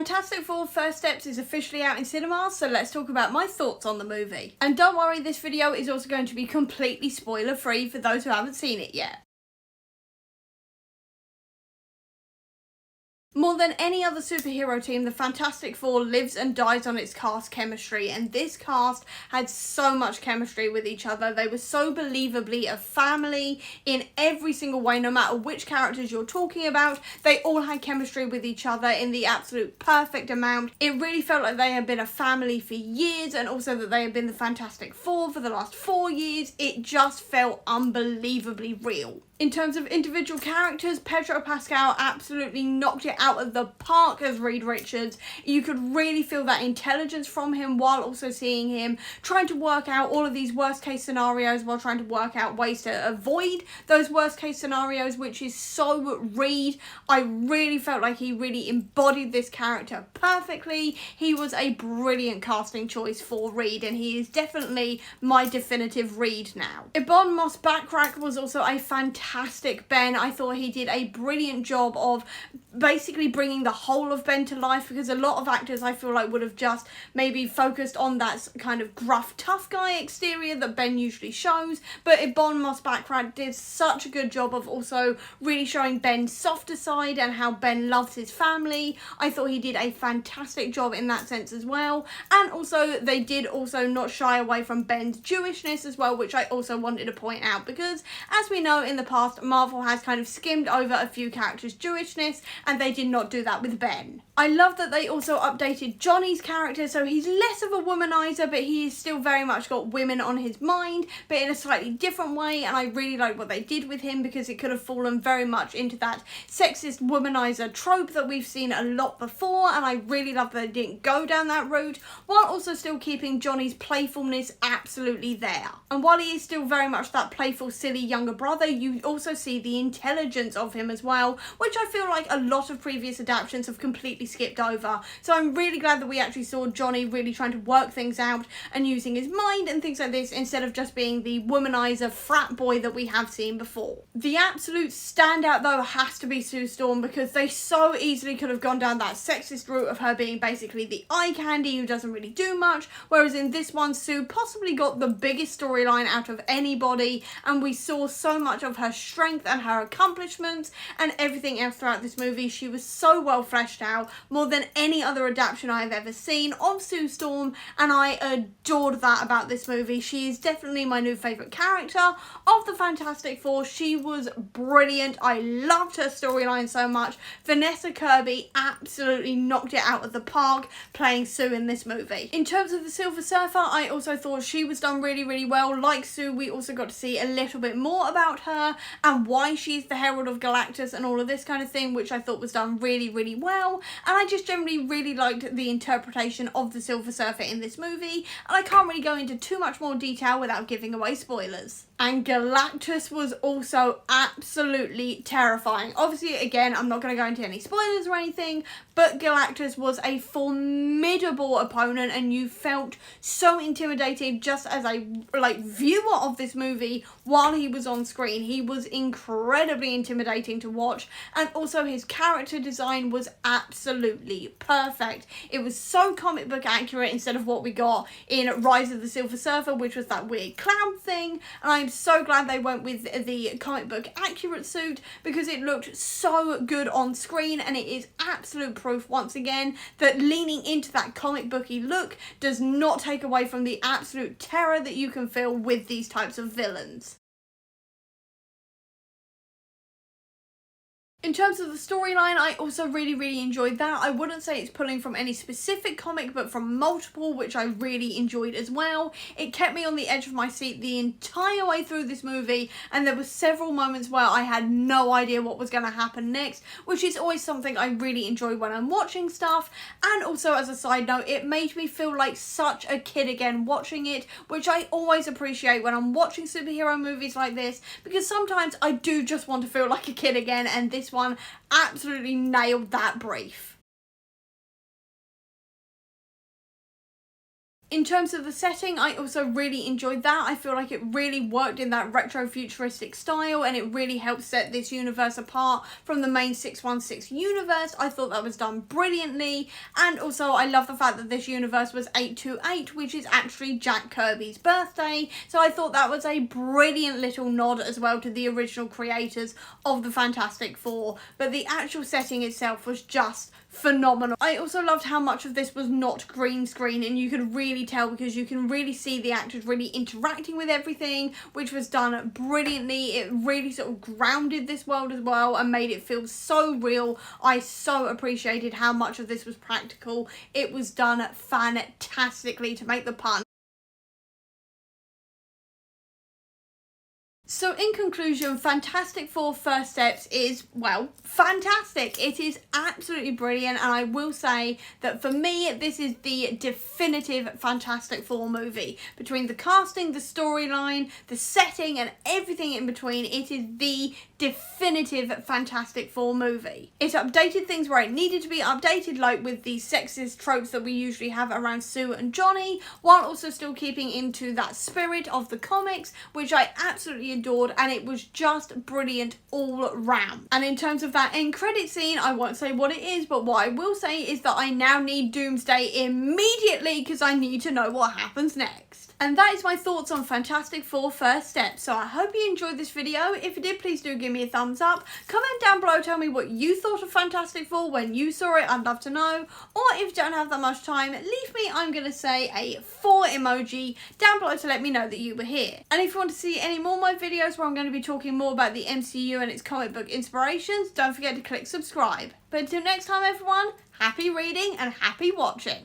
Fantastic Four First Steps is officially out in cinemas, so let's talk about my thoughts on the movie. And don't worry, this video is also going to be completely spoiler free for those who haven't seen it yet. More than any other superhero team, the Fantastic Four lives and dies on its cast chemistry, and this cast had so much chemistry with each other. They were so believably a family in every single way, no matter which characters you're talking about. They all had chemistry with each other in the absolute perfect amount. It really felt like they had been a family for years, and also that they had been the Fantastic Four for the last 4 years. It just felt unbelievably real. In terms of individual characters, Pedro Pascal absolutely knocked it out of the park as Reed Richards. You could really feel that intelligence from him while also seeing him trying to work out all of these worst case scenarios while trying to work out ways to avoid those worst case scenarios, which is so Reed. I really felt like he really embodied this character perfectly. He was a brilliant casting choice for Reed, and he is definitely my definitive Reed now. Ibon Moss-Bachrach was also a fantastic Ben. I thought he did a brilliant job of basically bringing the whole of Ben to life, because a lot of actors I feel like would have just maybe focused on that kind of gruff tough guy exterior that Ben usually shows, but Ibon Moss-Bachrach did such a good job of also really showing Ben's softer side and how Ben loves his family. I thought he did a fantastic job in that sense as well, and also they did also not shy away from Ben's Jewishness as well, which I also wanted to point out, because as we know in the past, Marvel has kind of skimmed over a few characters' Jewishness, and they did not do that with Ben. I love that they also updated Johnny's character, so he's less of a womanizer, but he's still very much got women on his mind, but in a slightly different way, and I really like what they did with him, because it could have fallen very much into that sexist womanizer trope that we've seen a lot before, and I really love that they didn't go down that route, while also still keeping Johnny's playfulness absolutely there. And while he is still very much that playful, silly younger brother, you also see the intelligence of him as well, which I feel like a lot of previous adaptations have completely skipped over. So I'm really glad that we actually saw Johnny really trying to work things out and using his mind and things like this, instead of just being the womanizer frat boy that we have seen before. The absolute standout though has to be Sue Storm, because they so easily could have gone down that sexist route of her being basically the eye candy who doesn't really do much, whereas in this one Sue possibly got the biggest storyline out of anybody, and we saw so much of her strength and her accomplishments and everything else throughout this movie. She was so well fleshed out, more than any other adaptation I have ever seen of Sue Storm, and I adored that about this movie. She is definitely my new favourite character of the Fantastic Four. She was brilliant. I loved her storyline so much. Vanessa Kirby absolutely knocked it out of the park playing Sue in this movie. In terms of the Silver Surfer, I also thought she was done really, really well. Like Sue, we also got to see a little bit more about her and why she's the Herald of Galactus and all of this kind of thing, which I thought was done really, really well. And I just generally really liked the interpretation of the Silver Surfer in this movie, and I can't really go into too much more detail without giving away spoilers. And Galactus was also absolutely terrifying. Obviously, again, I'm not going to go into any spoilers or anything, but Galactus was a formidable opponent, and you felt so intimidated just as a viewer of this movie while he was on screen. He was incredibly intimidating to watch, and also his character design was absolutely perfect. It was so comic book accurate instead of what we got in Rise of the Silver Surfer, which was that weird cloud thing, and I'm so glad they went with the comic book accurate suit, because it looked so good on screen, and it is absolute proof once again that leaning into that comic booky look does not take away from the absolute terror that you can feel with these types of villains. In terms of the storyline, I also really, really enjoyed that. I wouldn't say it's pulling from any specific comic, but from multiple, which I really enjoyed as well. It kept me on the edge of my seat the entire way through this movie, and there were several moments where I had no idea what was going to happen next, which is always something I really enjoy when I'm watching stuff. And also, as a side note, it made me feel like such a kid again watching it, which I always appreciate when I'm watching superhero movies like this, because sometimes I do just want to feel like a kid again, and this one absolutely nailed that brief. In terms of the setting, I also really enjoyed that. I feel like it really worked in that retro futuristic style, and it really helped set this universe apart from the main 616 universe. I thought that was done brilliantly, and also I love the fact that this universe was 828, which is actually Jack Kirby's birthday, so I thought that was a brilliant little nod as well to the original creators of the Fantastic Four. But the actual setting itself was just phenomenal. I also loved how much of this was not green screen, and you could really tell because you can really see the actors really interacting with everything, which was done brilliantly. It really sort of grounded this world as well and made it feel so real. I so appreciated how much of this was practical. It was done fantastically, to make the pun. So in conclusion, Fantastic Four First Steps is, well, fantastic. It is absolutely brilliant, and I will say that for me, this is the definitive Fantastic Four movie. Between the casting, the storyline, the setting, and everything in between, it is the definitive Fantastic Four movie. It updated things where it needed to be updated, like with the sexist tropes that we usually have around Sue and Johnny, while also still keeping into that spirit of the comics, which I absolutely adored, and it was just brilliant all round. And in terms of that end credit scene, I won't say what it is, but what I will say is that I now need Doomsday immediately because I need to know what happens next. And that is my thoughts on Fantastic Four First Steps. So I hope you enjoyed this video. If you did, please do give me a thumbs up. Comment down below, tell me what you thought of Fantastic Four when you saw it. I'd love to know. Or if you don't have that much time, leave me, I'm going to say, a 4 emoji down below to let me know that you were here. And if you want to see any more of my videos where I'm going to be talking more about the MCU and its comic book inspirations, don't forget to click subscribe. But until next time, everyone, happy reading and happy watching.